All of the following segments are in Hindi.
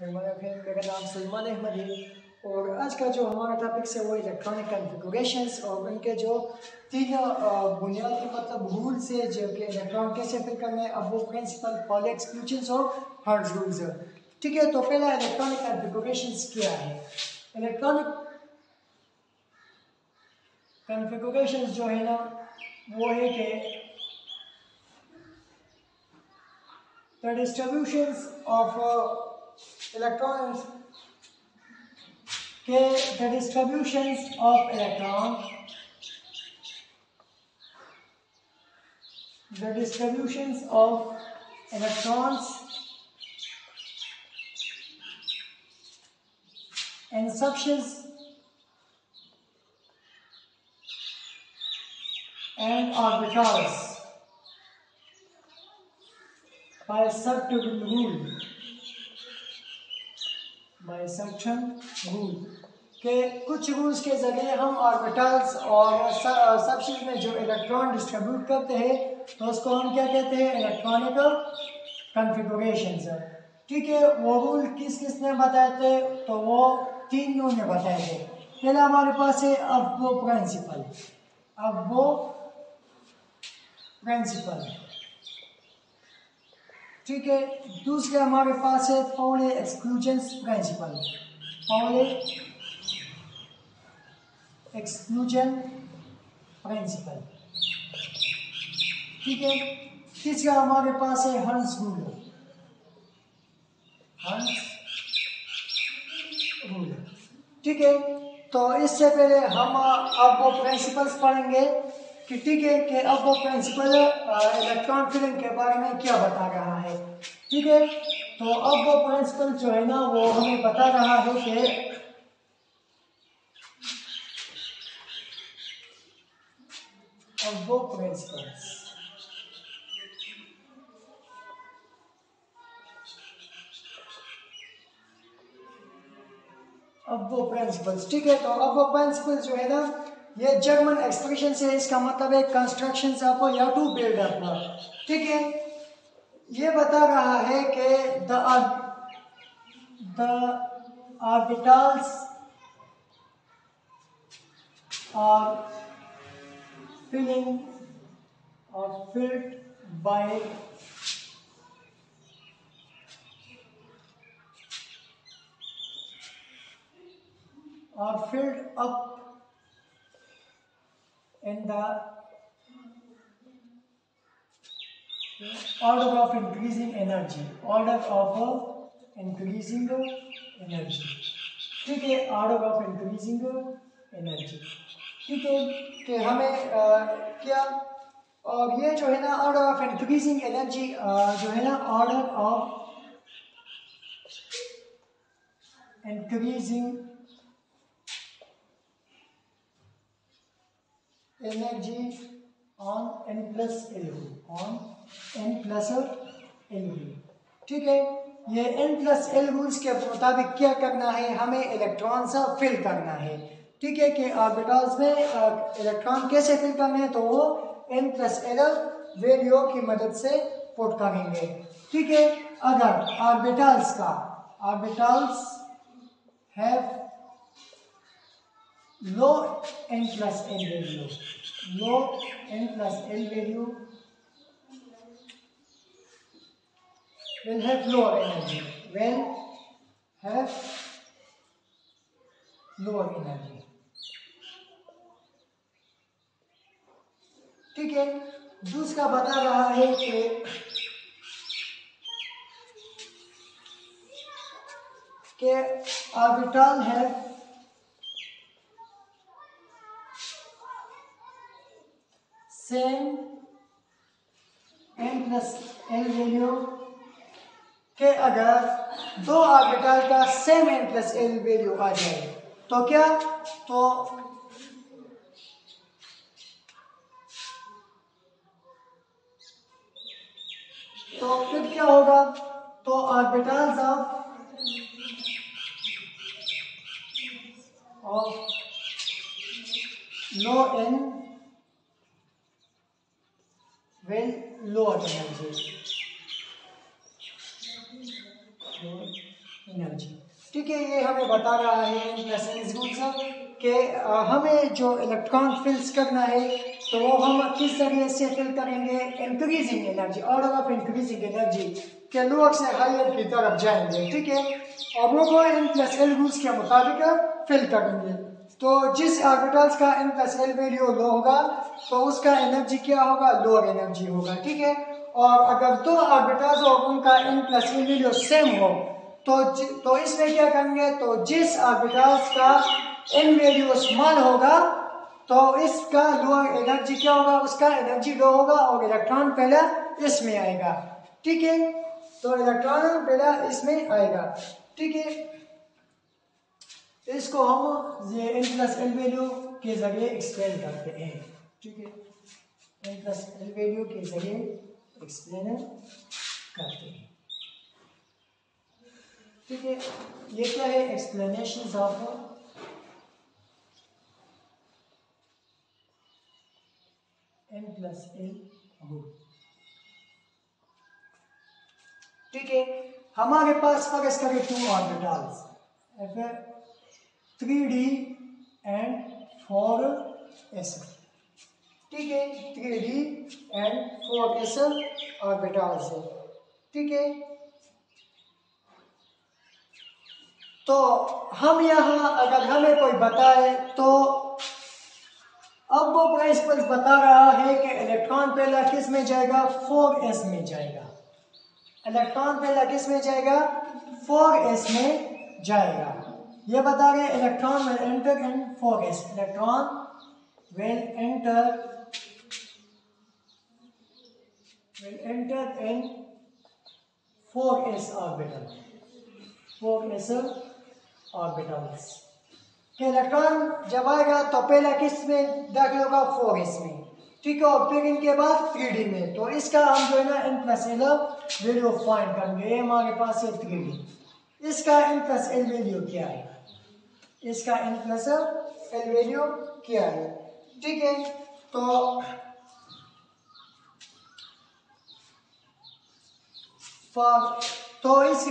मेरा नाम सलमान अहमद है और आज का जो हमारा टॉपिक्स है वो इलेक्ट्रॉनिक कॉन्फ़िगरेशंस और उनके जो तीन बुनियादी मतलब रूल्स है जो कि इलेक्ट्रॉन कैसे फिल करना है। अब वो प्रिंसिपल, पॉली एक्सक्लूजन्स और हर्ट्ज रूल्स है। ठीक है, तो पहला इलेक्ट्रॉनिक कॉन्फ़िगरेशंस क्या है। इलेक्ट्रॉनिक कॉन्फ़िगरेशंस जो है ना वो है कि the distributions of electrons the distributions of electrons and substance and orbitals by substitution rule के कुछ रूल्स के जरिए हम ऑर्बिटल्स और सबस्टेंस में जो इलेक्ट्रॉन डिस्ट्रीब्यूट करते हैं तो उसको हम क्या कहते हैं, इलेक्ट्रॉनिक कॉन्फ़िगरेशंस। ठीक है, वो रूल किस किसने बताए थे, तो वो तीनों ने बताए थे। पहला हमारे पास है अब वो प्रिंसिपल। ठीक है, दूसरे हमारे पास है पॉली एक्सक्लूजन्स प्रिंसिपल, ठीक है, तीसरा हमारे पास है हर्ट्ज रूल। ठीक है, तो इससे पहले हम अब वो प्रिंसिपल्स पढ़ेंगे कि ठीक है कि अब वो प्रिंसिपल इलेक्ट्रॉन फिलिंग के बारे में क्या बता रहा है। ठीक है, तो अब वो प्रिंसिपल जो है ना वो हमें बता रहा है कि अब वो प्रिंसिपल्स ठीक है, तो अब वो प्रिंसिपल्स जो है ना ये जर्मन एक्सप्रेशन से, इसका मतलब है कंस्ट्रक्शन ऑफ या टू बिल्ड अप। ठीक है, ये बता रहा है कि the orbitals are filled by or filled up in the order of increasing energy, ठीक है, ऑर्डर ऑफ इंक्रीजिंग एनर्जी। ठीक है कि हमें क्या, और ये जो है ना ऑर्डर ऑफ इंक्रीजिंग एनर्जी जो है ना order of increasing energy on n plus L. ठीक है, ये n प्लस एल रूल्स के मुताबिक क्या करना है, हमें इलेक्ट्रॉन सा फिल करना है। ठीक है कि ऑर्बिटल्स में इलेक्ट्रॉन कैसे फिल करने हैं, तो वो n प्लस एल वैल्यू की मदद से पुट करेंगे। ठीक है, अगर orbitals have low n plus l value will have lower energy, ठीक है, दूसरा बता रहा है कि ऑर्बिटल है same n plus l value के अगर दो ऑर्बिटल का same n plus l value आ जाए तो क्या, तो फिर क्या होगा, तो orbitals of low n will lower energy energy. ठीक है, ये हमें बता रहा है N+N रूल्स कि हमें जो इलेक्ट्रॉन फिल्स करना है तो वो हम किस जरिए से फिल करेंगे, increasing energy, order of increasing energy के लोअर से हायर की तरफ जाएंगे। ठीक है, और वो N+L रूल्स के मुताबिक फिल करेंगे। तो जिस ऑर्बिटल्स का N+L वैल्यू लो होगा तो उसका एनर्जी क्या होगा, लोअर एनर्जी होगा। ठीक है, और अगर दो ऑर्बिटल्स और उनका N+L वैल्यू सेम हो तो इसमें क्या करेंगे, तो जिस ऑर्बिटल्स का n वैल्यू स्मॉल होगा तो इसका लोअर एनर्जी क्या होगा, उसका एनर्जी लो होगा और इलेक्ट्रॉन पहला इसमें आएगा। ठीक है, तो इलेक्ट्रॉन पहला इसमें आएगा। ठीक है, इसको हम ये N+L वैल्यू के जरिए एक्सप्लेन करते हैं। ठीक है, N+L वैल्यू के जरिए एक्सप्लेन करते हैं। ठीक है, ये क्या है, एक्सप्लेनेशन ऑफ N+L रूल। ठीक है, हमारे पास फर्ज करें 2 ऑर्बिटल्स F3d एंड 4s। ठीक है, 3d एंड 4s ऑर्बिटल्स है। ठीक है, तो हम यहाँ अगर हमें कोई बताए तो अब वो प्रिंसिपल बता रहा है कि इलेक्ट्रॉन पहला किस में जाएगा, 4s में जाएगा। इलेक्ट्रॉन पहला किस में जाएगा, 4s में जाएगा। ये बता रहे electron will enter in 4s, electron will enter in 4s orbital, 4s orbitals के इलेक्ट्रॉन जब आएगा तो पहला किस में दाखिल होगा, 4s में। ठीक है, और फिर इनके बाद 3d में। तो इसका हम जो है ना N+L वैल्यू फाइंड करेंगे। हमारे पास है 3d, इसका N+L वैल्यू क्या है, इसका N+L वैल्यू क्या है। ठीक है, तो इस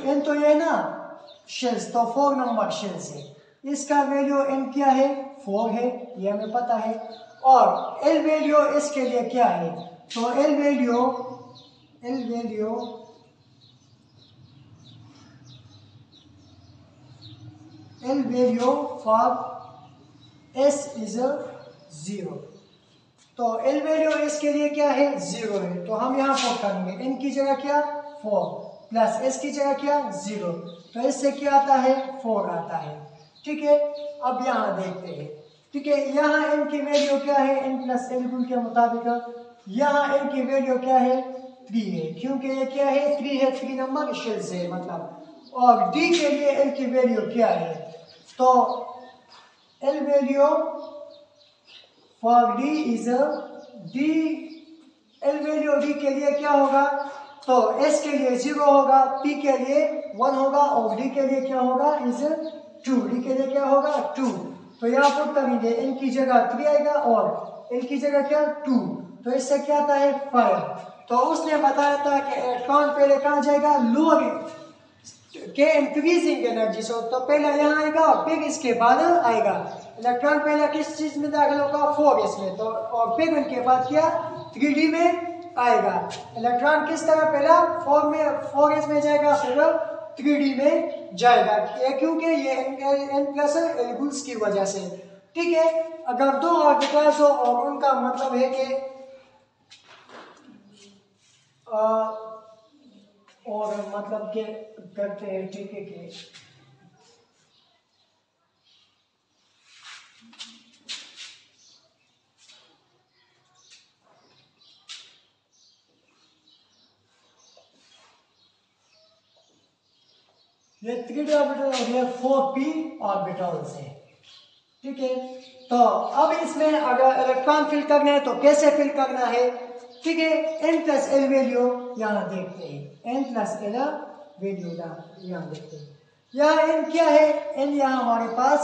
n तो ये ना शेल्स, तो 4 नंबर शेल्स है, इसका वैल्यू n क्या है, 4 है, ये हमें पता है। और l वैल्यू इसके लिए क्या है, तो l value for s is 0। तो l वैल्यू इसके लिए क्या है, 0 है। तो हम यहाँ पर करेंगे n की जगह क्या, 4 प्लस s की जगह क्या, 0। तो इससे क्या आता है, 4 आता है। ठीक है, अब यहाँ देखते हैं। ठीक है, यहाँ n की वैल्यू क्या है, N+L रूल के मुताबिक यहाँ n की वैल्यू क्या है, 3 है, क्योंकि ये क्या है, 3 है, 3 नंबर शेल से मतलब। और d के लिए l की वैल्यू क्या है, तो l value for d is l value d के लिए क्या होगा, तो s के लिए 0 होगा, p के लिए 1 होगा और d के लिए क्या होगा, इज 2, d के लिए क्या होगा, 2। तो यहाँ पुट करेंगे, n की जगह 3 आएगा और l की जगह क्या, 2। तो इससे क्या आता है, 5। तो उसने बताया था कि इलेक्ट्रॉन पहले कहाँ जाएगा, लोअर के इंक्रीजिंग एनर्जी से, तो पहला यहाँ आएगा और फिर इसके बाद आएगा। इलेक्ट्रॉन पहला किस चीज में दाखिल होगा, 4s में, तो और फिर उनके बाद क्या, 3d में आएगा। इलेक्ट्रॉन किस तरह पहला 4s में जाएगा, फिर 3d में जाएगा, क्योंकि ये N+L रूल्स की वजह से। ठीक है, अगर दो ऑर्बिटल्स हो और उनका मतलब है कि और मतलब के करते हैं। ठीक है, कि ये 3d ऑर्बिटल और ये 4p ऑर्बिटल्स है। ठीक है, तो अब इसमें अगर इलेक्ट्रॉन फिल करना है तो कैसे फिल करना है। ठीक है, N+L वैल्यू यहाँ देखते हैं, N+L वैल्यू यहाँ देखते हैं। यहाँ n क्या है, n यहाँ हमारे पास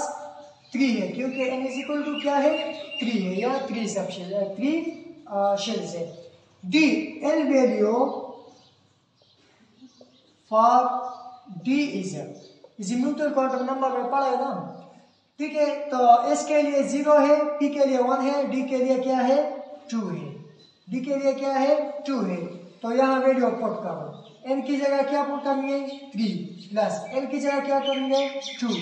3 है, क्योंकि n इज इक्वल टू क्या है, 3 है, यहाँ 3 सब शेल है, 3 शेल्स है। d l value for D is mutual quantum number में पढ़ा है ना, ठीक है। तो एस के लिए 0 है, पी के लिए 1 है, डी के लिए क्या है 2 है, डी के लिए क्या है 2 है। तो यहाँ वैल्यू पुट करो, एन की जगह क्या पुट करेंगे 3 प्लस एल की जगह क्या करेंगे 2,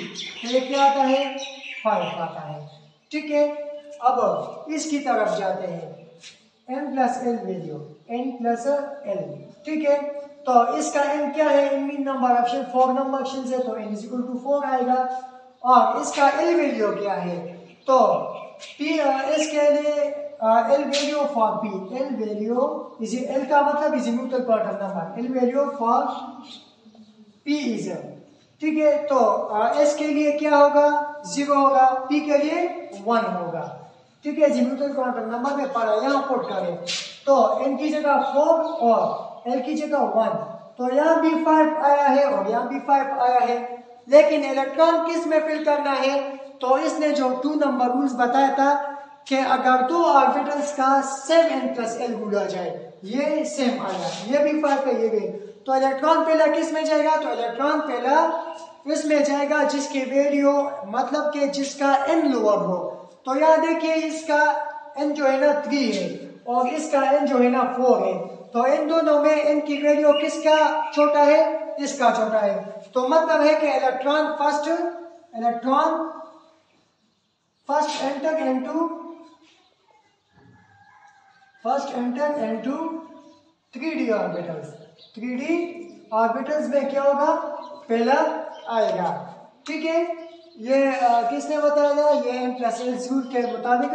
तो ये क्या आता है 5 आता है, ठीक है। अब इसकी तरफ जाते हैं, n plus l value, n plus L, ठीक है। तो इसका n क्या है, n mean number option 4 number option है, तो n इज इक्वल टू 4 आएगा। और इसका l वैल्यू क्या है, तो p इसके लिए l value for p, l value is l का मतलब is mutual quantum number, l value for p is, ठीक है। तो s के लिए क्या होगा 0 होगा, p के लिए 1 होगा, ठीक है जी। म्यूचुअल क्वांटम नंबर में पढ़ा, यहाँ पुट करें तो n की जगह 4 और l की जगह 1, तो यहाँ भी 5 आया है और यहाँ भी 5 आया है, लेकिन इलेक्ट्रॉन किस में फिल करना है, तो इसने जो 2 नंबर रूल्स बताया था कि अगर 2 ऑर्बिटल्स का सेम n प्लस एल गुणा जाए, ये सेम आया, ये भी 5 है ये भी, तो इलेक्ट्रॉन पहला किस में जाएगा, तो इलेक्ट्रॉन पहला इसमें जाएगा जिसकी वैल्यू मतलब कि जिसका n लोअर हो। तो यहाँ देखिए इसका n जो है ना 3 है और इसका n जो है ना 4 है, तो इन दोनों में n की वैल्यू किसका छोटा है, इसका छोटा है। तो मतलब है कि electron first enter into 3D orbitals, 3D orbitals में क्या होगा पहला आएगा, ठीक है। ये किसने बताया था, ये n प्लस एल रूल के मुताबिक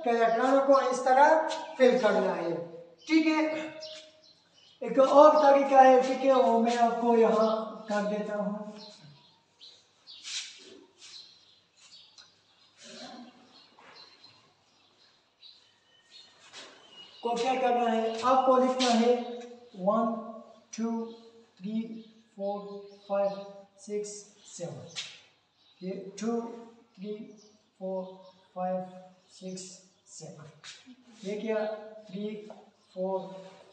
कि इलेक्ट्रॉनों को इस तरह फिल करना है, ठीक है। एक और तरीका है, ठीक है, वो मैं आपको यहाँ कर देता हूँ। को क्या करना है, आपको लिखना है 1 2 3 4 5 6 7, ये 2 3 4 5 6 7, ये क्या 3 4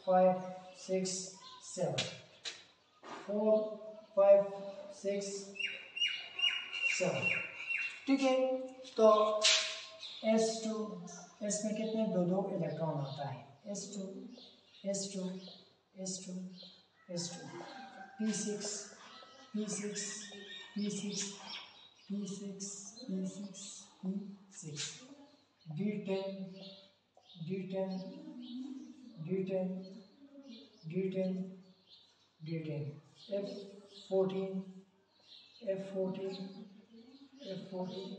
5 6 7 4 5 6 7, ठीक है। तो S2 इसमें कितने दो दो इलेक्ट्रॉन आता है, S2 S2 S2 S2 P6 P6 P6 P6 P6 P6 D10 D10 D10 D10 D10 F14 F14 F14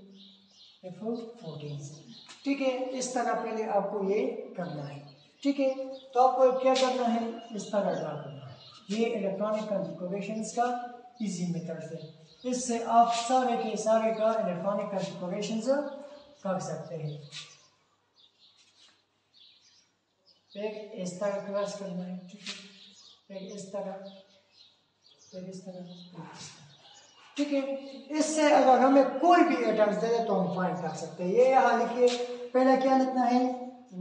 F14, ठीक है। इस तरह पहले आपको ये करना है, ठीक है। तो आपको क्या करना है, इस तरह ड्रा करना है, ये इलेक्ट्रॉनिक कॉन्फ़िगरेशंस का इजी मेथड है, इससे आप सारे के सारे का इलेक्ट्रॉनिक कॉन्फ़िगरेशंस कर सकते हैं। एक इस तरह क्रॉस करना है, ठीक है, एक इस तरह, एक इस तरह, ठीक है। इससे अगर हमें कोई भी एटम्स दे दे तो हम फाइंड कर सकते हैं। ये यहाँ लिखिए, पहले क्या लिखना है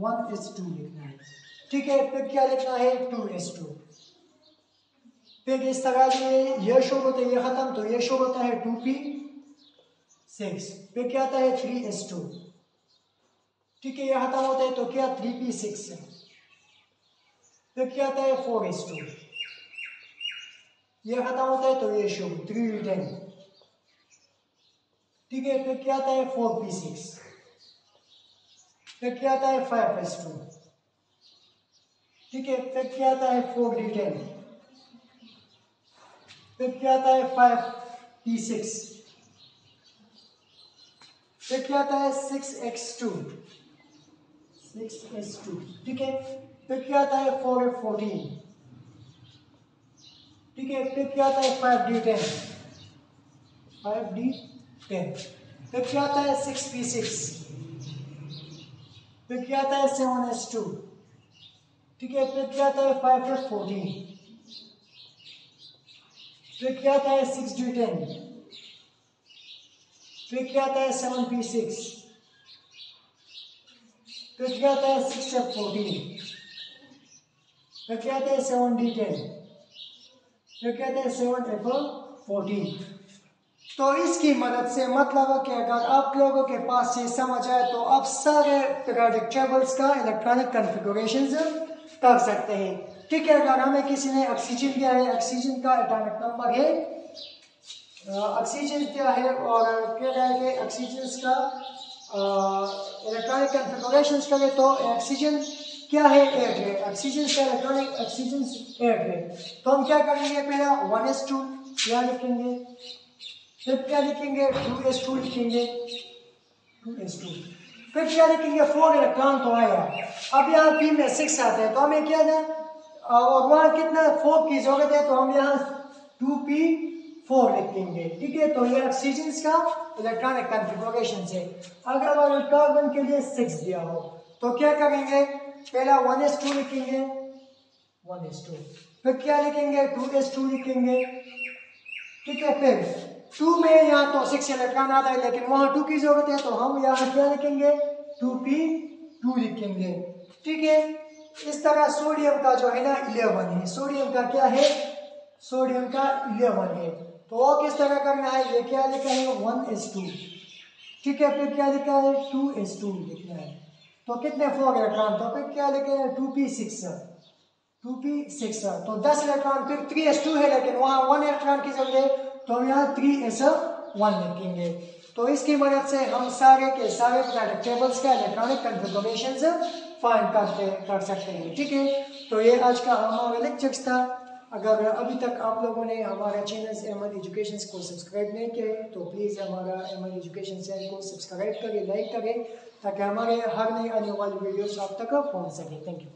1s2 लिखना है, ठीक है। फिर क्या लिखना है 2s2, फिर इस तरह ये शो होता है, ये खत्म, तो ये शो होता है 2p6, फिर क्या आता है 3s2, ठीक है, ये खत्म होता है तो क्या 3p6 है, फिर क्या आता है 4s2, ये खत्म होता है तो ये शो 3d10, ठीक है। फिर क्या आता है 4p6, फिर क्या आता है 5s2, ठीक है। फिर क्या आता है 4d10, फिर क्या आता है 5p6, फिर क्या आता है 6x2, 6s2, ठीक है। फिर क्या आता है 4f14, ठीक है। फिर क्या आता है 5d10, 5d10, फिर क्या आता है 6p6, फिर क्या आता है 7s2, ठीक है। फिर क्या आता है 5f14, फिर क्या आता है 6d10, फिर क्या आता है 7p6, फिर क्या आता है 6f14, फिर क्या आता है 7d10, फिर क्या आता है 7f14, 14। तो इसकी मदद से मतलब है कि अगर आप लोगों के पास ये समझ आए तो आप सारे पीरियोडिक टेबल्स का इलेक्ट्रॉनिक कॉन्फ़िगरेशन कर सकते हैं। ठीक है, अगर हमें किसी ने ऑक्सीजन दिया है, ऑक्सीजन का एटॉमिक नंबर है, ऑक्सीजन क्या है और कह रहा है कि ऑक्सीजन का इलेक्ट्रॉनिक कॉन्फ़िगरेशन करें तो ऑक्सीजन क्या है 8 है, ऑक्सीजन का इलेक्ट्रॉनिक ऑक्सीजन 8 है। तो हम क्या करेंगे, पहला 1s2 यहाँ लिखेंगे, फिर क्या लिखेंगे 2s2 लिखेंगे 2s2, फिर क्या लिखेंगे 4 इलेक्ट्रॉन तो आया। अब यहाँ पी में 6 आता है तो हमें क्या था और वहाँ कितना 4 की जरूरत है तो हम यहाँ 2p4 लिखेंगे। ठीक है, तो ये ऑक्सीजन का इलेक्ट्रॉनिक कॉन्फ़िगरेशन है। अगर हमारे कार्बन के लिए 6 दिया हो तो क्या करेंगे, पहला 1s2 लिखेंगे 1s2, फिर क्या लिखेंगे 2s2 लिखेंगे। ठीक है, फिर 2 में यहाँ तो 6 इलेक्ट्रॉन आता है लेकिन वहाँ 2 की जरूरत है तो हम यहाँ क्या लिखेंगे 2p2 लिखेंगे। ठीक है, इस तरह सोडियम का जो है ना 11 है, सोडियम का क्या है, सोडियम का 11 है। तो वो किस तरह करना है, ये क्या लिखा है 1s2। ठीक है, फिर क्या लिखा है 2s2 लिखना है। तो कितने 4 इलेक्ट्रॉन, तो फिर क्या लिखा है 2p6 तो 10 इलेक्ट्रॉन, फिर 3s2 है लेकिन वहाँ 1 इलेक्ट्रॉन की जरूरत है तो हम यहाँ 3s1 लिखेंगे। तो इसकी मदद से हम सारे के सारे पीरियोडिक टेबल्स का इलेक्ट्रॉनिक कॉन्फ़िगरेशंस फाइंड कर सकते हैं। ठीक है, तो ये आज का हमारा लेक्चर था। अगर अभी तक आप लोगों ने हमारा चैनल एमएल एजुकेशन को सब्सक्राइब नहीं किया है तो प्लीज़ हमारा एमएल एजुकेशन चैनल को सब्सक्राइब करें, लाइक करें ताकि हमारे हर नई आने वाली वीडियोस आप तक पहुंच सके। Thank you.